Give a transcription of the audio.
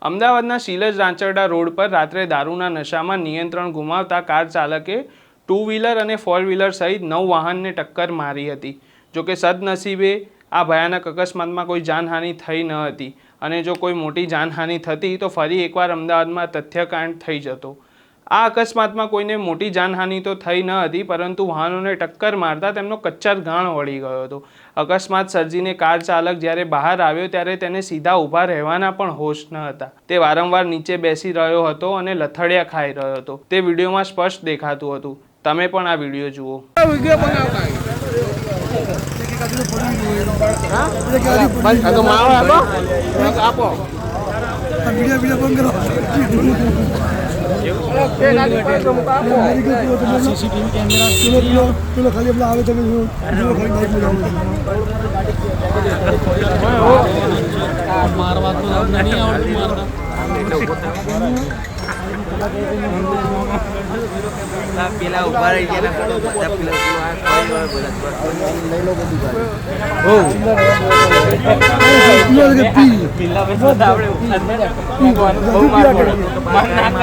અમદાવાદના શીલજ રાંચરડા રોડ પર રાત્રે દારૂના નશામાં નિયંત્રણ ગુમાવતા કાર ચાલકે ટુ વ્હીલર અને ફોર વ્હીલર સહિત 9 વાહનને ટક્કર મારી હતી। જોકે સદનસીબે આ ભયાનક અકસ્માતમાં કોઈ જાનહાનિ થઈ ન હતી અને જો કોઈ મોટી જાનહાનિ થતી તો ફરી એકવાર અમદાવાદમાં તથ્યકાંડ થઈ જતો। આ અકસ્માતમાં કોઈને મોટી જાનહાનિ તો થઈ ન હતી પરંતુ વાહનોને ટક્કર મારતા તેમનો કચ્ચર ગાણ વળી ગયો હતો। અકસ્માત સર્જીને કાર ચાલક જ્યારે બહાર આવ્યો ત્યારે તેને સીધા ઊભા રહેવાના પણ હોશ ન હતા। તે વારંવાર નીચે બેસી રહ્યો હતો અને લથડિયા ખાઈ રહ્યો હતો। તે વિડીયોમાં સ્પષ્ટ દેખાતું હતું। તમે પણ આ વિડીયો જુઓ। सीसीटीवी कैमरा खाली अपना आगे चले मारवा तो नहीं आवड़ती मारना પેલા ઉભા રહી ગયા પેલા